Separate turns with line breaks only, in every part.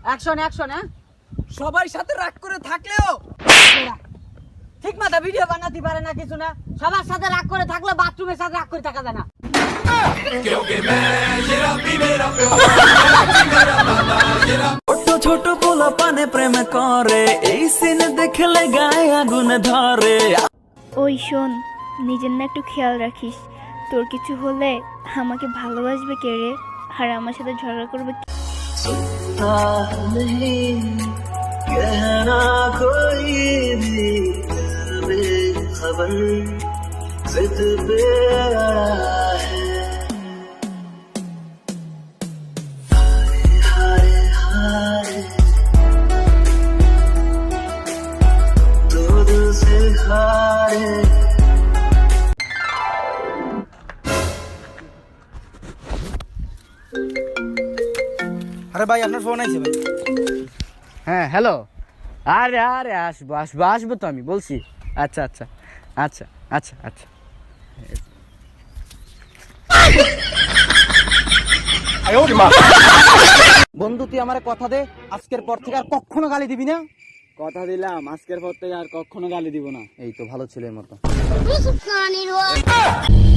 Action action. হ্যাঁ,
সবাই সাথে রাগ করে থাকলেও
ঠিক মতো ভিডিও বানাতে পারে না, কিছু না। সবার সাথে রাগ করে থাকলে বাথরুমের সাথে রাগ করে থাকা যায় না।
ছোট ছোট পোলা পানে প্রেম করে, এই সিন দেখলে গায়ে আগুন ধরে।
ওই শোন, নিজের না একটু খেয়াল রাখিস। তোর কিছু হলে আমাকে ভালোবাসবে কে রে? আর আমার সাথে ঝগড়া করবে কে?
कहना कोई भी खबर जिद पे आया है। हारे हारे दो दिल से हारे।
আরে ভাই আপনার ফোন আইছে ভাই।
হ্যাঁ হ্যালো। আরে আরে আসবো আসবো আসবো তো, আমি বলছি। আচ্ছা আচ্ছা আচ্ছা আচ্ছা আচ্ছা। বন্ধু তুই আমার কথা দে, আজকের পর থেকে আর কখনো গালি দিবি না।
কথা দিলাম আজকের পর থেকে আর কখনো গালি দিব না।
এই তো ভালো ছেলের মতো।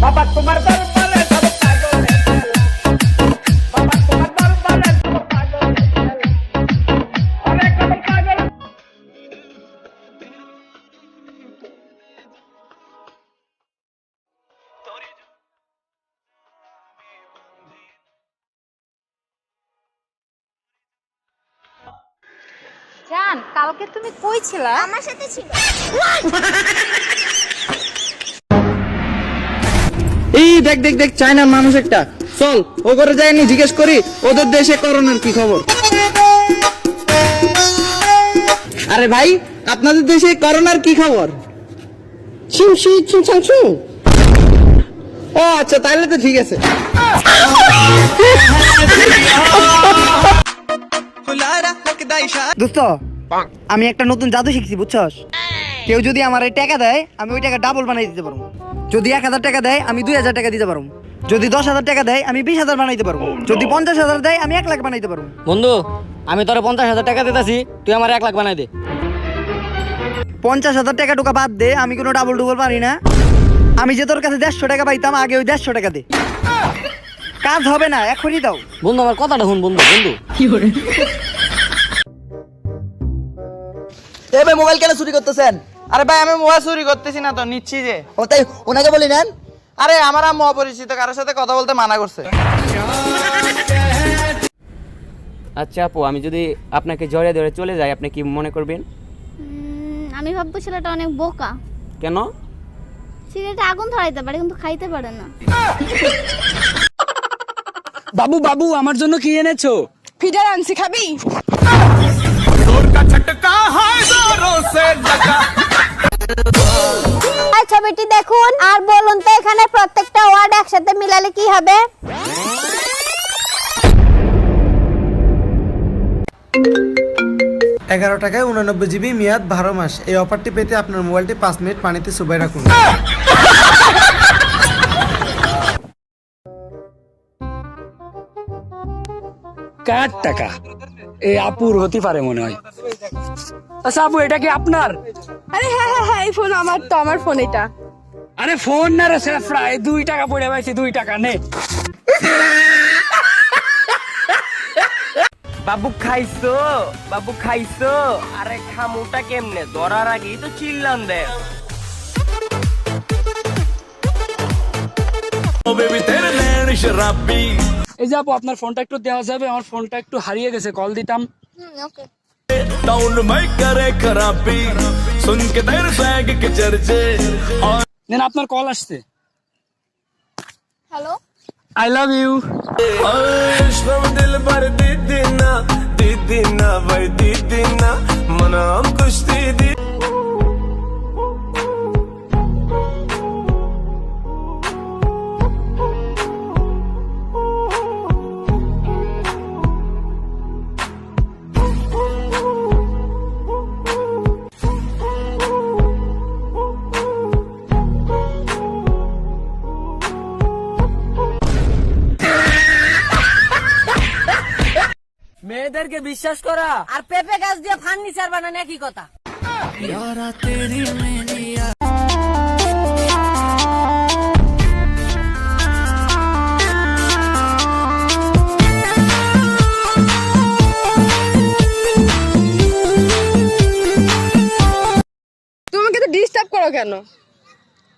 বাবা তোমার দরবারে সব পাগল। বাবা তোমার দরবারে সব পাগল। অনেক কত পাগল।
জান, কালকে তুমি কই ছিলা?
আমার সাথে ছিল।
এই দেখ দেখ দেখ, চায়নার মানুষ একটা। চল ও করে যায়নি, জিজ্ঞেস করি ওদের দেশে করোনার কি খবর। আরে ভাই, আপনাদের দেশে করোনার কি খবর? ছিউ ছিউ ছিউ ছাউ ছু। ও আচ্ছা, তাহলে তো ঠিক আছে। দোস্ত, আমি একটা নতুন জাদু শিখছি, বুঝছস? কেউ যদি আমার এই টাকা দেয়, আমি ওই টাকা ডাবল বানাই দিতে পারবো। যদি 1000 টাকা দেয়, আমি 2000 টাকা দিতে পারবো। যদি 10,000 টাকা দেয়, আমি 20,000 বানাইতে পারবো। যদি 50,000 দেয়, আমি 1 লাখ বানাইতে পারবো।
বন্ধু, আমি তোর 50,000 টাকা দিতেছি, তুই আমার 1 লাখ বানাই দে।
50,000 টাকা টুকা বাদ দে, আমি কোনো ডাবল ডুবল পারি না। আমি যে তোর কাছে 150 টাকা পাইতাম, আগে ওই 150 টাকা দে। কাজ হবে না, এখনই দাও।
বন্ধু আমার কথাটা শুন বন্ধু। বন্ধু
এ ভাই, মোবাইল কেন চুরি করতেছেন?
আরে ভাই আমি মোবাইল চুরি করতেছি না তো, নিচ্ছি যে।
ও তাই, ওনাকে বলি নেন।
আরে আমার আম্মু অপরিচিত কারোর সাথে কথা বলতে মানা করছে।
আচ্ছা আপু, আমি যদি আপনাকে জড়িয়ে ধরে চলে যাই, আপনি কি মনে করবেন?
আমি ভাববো ছেলেটা অনেক বোকা।
কেন?
সিগারেটে আগুন ধরাইতে পারে কিন্তু খাইতে পারে না।
বাবু বাবু, আমার জন্য কি এনেছো?
ফিডার আনছি, খাবি?
এই ছবিটি দেখুন আর বলুন তো এখানে প্রত্যেকটা ওয়ার্ড একসাথে মিলালে কি হবে?
টাকায় 89 GB মেয়াদ 12 মাস। এই অফারটি পেতে আপনার মোবাইলটি 5 মিনিট পানিতে চুবাই রাখুন।
কার টাকা? এই আপুর হতে পারে মনে হয়। আচ্ছা আপু, এটা কি আপনার?
আরে হ্যাঁ হ্যাঁ হ্যাঁ, এই ফোন আমার তো, আমার ফোন এটা।
আরে ফোন না রে সেফরা, 2 টাকা পড়ে পাইছি, 2 টাকা নে।
বাবু খাইছো? বাবু খাইছো? আরে খামুটা কেমনে? ধরার আগেই তো চিল্লান দে।
এই যে আপু, আপনার ফোনটা একটু দেওয়া যাবে? আমার ফোনটা একটু হারিয়ে গেছে, কল দিতাম।
ওকে।
নেন, আপনার কল আসছে।
হ্যালো।
I love you. মেয়েদেরকে
বিশ্বাস করা আর পেঁপে গাছ দিয়ে ফার্নিচার বানানো একই কথা।
তুমি আমাকে তো ডিস্টার্ব করো কেন?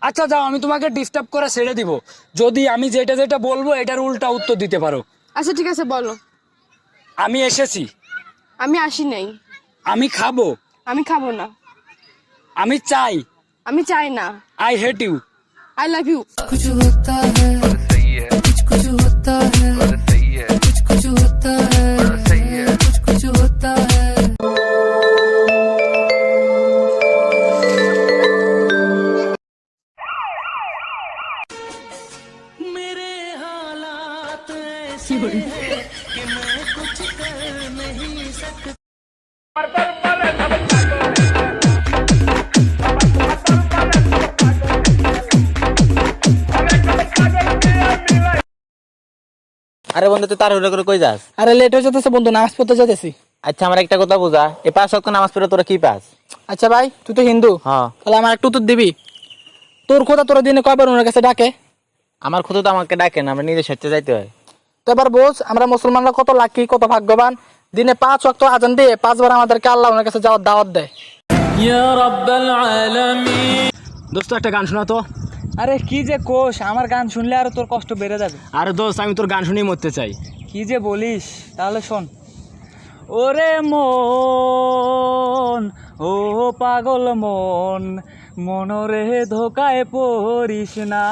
আচ্ছা যাও, আমি তোমাকে ডিস্টার্ব করে ছেড়ে দিব যদি আমি যেটা যেটা বলবো এটার উল্টা উত্তর দিতে পারো।
আচ্ছা ঠিক আছে বলো।
আমি এসেছি।
আমি আসি নাই।
আমি খাবো।
আমি খাবো না।
আমি চাই।
আমি চাই না।
I hate you.
I love you.
আরে বন্ধু তুই তাড়াহুড়ো করে কই যাস?
আরে লেট হয়ে যেতেছে বন্ধু, নামাজ পড়তে যেতেছি।
আচ্ছা আমার একটা কথা বুঝা, এই 5 ওয়াক্ত নামাজ পড়ে তোরা কি পাস?
আচ্ছা ভাই, তুই তো হিন্দু,
হ্যাঁ
তাহলে আমার একটু উত্তর দিবি। তোর খোদা তোর দিনে কয়বার ওনার কাছে ডাকে?
আমার খুদ তো আমাকে ডাকে না, আমরা নিজে সত্যি যাইতে হয়।
তো এবার বোঝ আমরা মুসলমানরা কত লাকি, কত ভাগ্যবান। দিনে 5 ওয়াক্ত আজান দিয়ে 5 বার আমাদেরকে আল্লাহ ওনার কাছে যাওয়ার দাওয়াত দেয়।
দোস্ত একটা গান শোনা তো।
আরে কি যে কোষ, আমার গান শুনলে আর তোর কষ্ট বেড়ে যাবে।
আরে দোস্ত আমি তোর গান শুনেই মরতে চাই।
কি যে বলিস, তাহলে শোন। ওরে মন, ও পাগল মন, মনরে ধোকায় পড়িস না।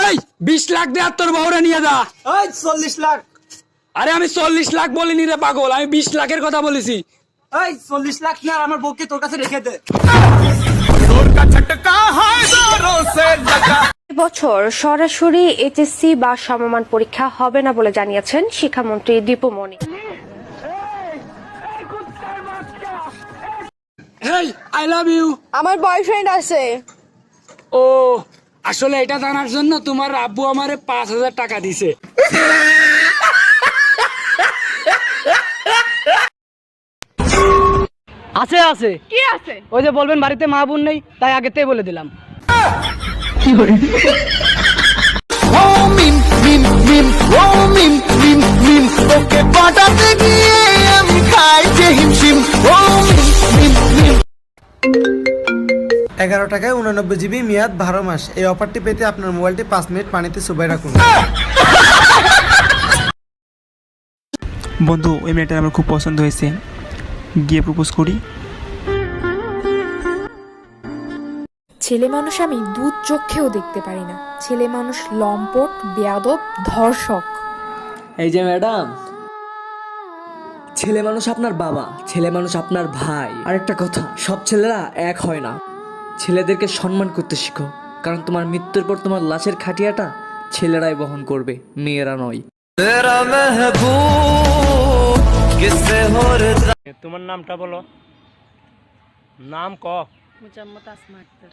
এই 20 লাখ দে আর তোর বউরে নিয়ে যা।
40 লাখ।
আরে আমি 40 লাখ বলিনি রে পাগল, আমি 20 লাখের কথা বলেছি।
40 লাখ না, আমার বউকে তোর কাছে রেখে দে।
বছর সরাসরি এইচএসসি বা সমমান পরীক্ষা হবে না বলে জানিয়েছেন শিক্ষামন্ত্রী Dipu Moni.
Hey I love you.
আমার বয়ফ্রেন্ড আছে।
ও আসলে এটা জানার জন্য তোমার আব্বু আমারে 5,000 টাকা দিছে।
আছে আছে।
কি আছে?
ওই যে বলবেন বাড়িতে মা বোন নেই, তাই আগেতেই বলে দিলাম।
এগারো টাকায় 99 জিবি মেয়াদ 12 মাস। এই অফারটি পেতে আপনার মোবাইলটি 5 মিনিট পানিতে চুবাই রাখুন।
বন্ধু ওই মেয়েটার আমার খুব পছন্দ হয়েছে, গিয়ে প্রপোজ করি।
ছেলে মানুষ আমি দুধ চোখেও দেখতে পারি না। ছেলে মানুষ লম্পট, বেয়াদব, ধর্ষক।
এই যে ম্যাডাম, ছেলে মানুষ আপনার বাবা, ছেলে মানুষ আপনার ভাই। আর একটা কথা, সব ছেলেরা এক হয় না। ছেলেদেরকে সম্মান করতে শিখো, কারণ তোমার মৃত্যুর পর তোমার লাশের খাটিয়াটা ছেলেরাই বহন করবে, মেয়েরা নয়।
তোমার নামটা বলো। নাম ক?
মুচাম্মদ আসমা আক্তার।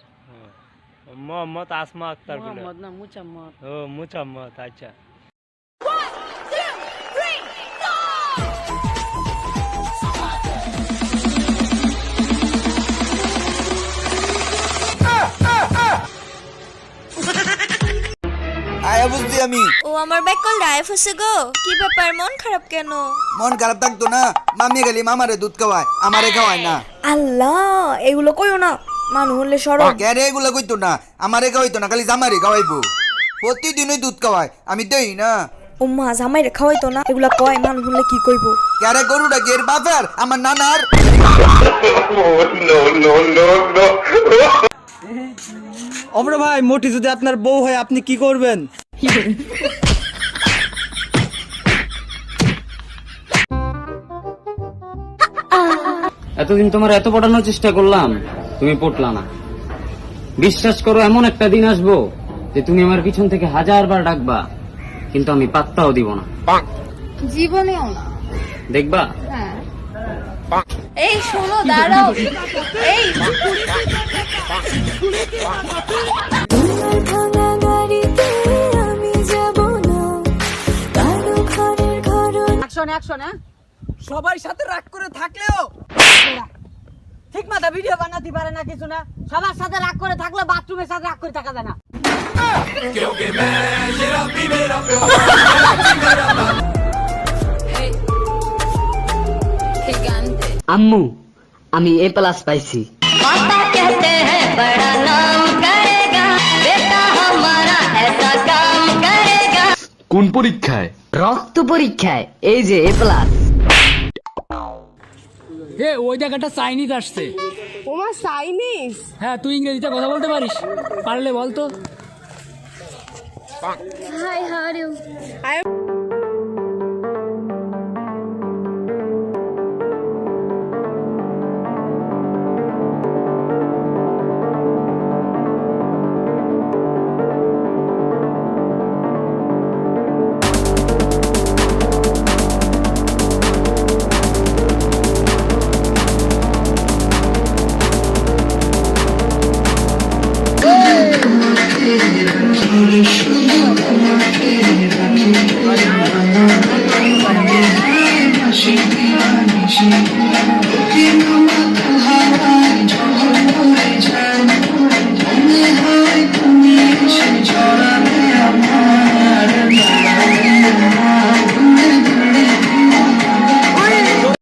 মোহাম্মদ আসমা আক্তার বলে।
মোহাম্মদ না, মুচাম্মদ।
ও মুচাম্মদ, আচ্ছা।
আয়া বুঝছি আমি।
ও আমার ব্যাক কল লাইফ হচ্ছে গো। কি ব্যাপার, মন খারাপ কেন?
মন খারাপ থাকতো না, মামি গেলি মামারে দুধ খাওয়ায়, আমারে খাওয়ায় না।
আল্লাহ, এগুলো কইও না, মানুষ হলে সরব।
ক্যারে এগুলো কইতো না, আমারে খাওয়াইতো না, খালি জামারে খাওয়াইবো। প্রতিদিনই দুধ খাওয়ায়, আমি দেই না।
ও মা, জামাইরে খাওয়াইতো না, এগুলা কয়, মানুষ হলে কি কইব?
ক্যারে গরুটা গের বাপের, আমার নানার।
অমর ভাই, মোটি যদি আপনার বউ হয় আপনি কি করবেন?
এতদিন তোমার এত পটানোর চেষ্টা করলাম, তুমি পটলা না। বিশ্বাস করো এমন একটা দিন আসবো যে তুমি আমার পিছন থেকে 1000 বার ডাকবা, কিন্তু আমি পাত্তাও দিব না।
জীবনেও না।
দেখবা?
হ্যাঁ। এই শোনো, দাঁড়াও। এই
অ্যাকশন হ্যাঁ
সবার সাথে রাগ করে থাকলেও
ঠিক মতো ভিডিও বানাতে পারে না কিছু না সবার সাথে রাগ করে থাকলে বাথরুমের সাথে রাগ করে থাকা যায় না
আম্মু আমি A+ পাইছি।
কোন পরীক্ষায়?
রক্ত পরীক্ষায় এই যে A+।
এ ওই জায়গাটা চাইনিজ আসছে।
ওমা চাইনিজ
হ্যাঁ তুই ইংরেজিতে কথা বলতে পারিস? পারলে বল তো।
Hi how are you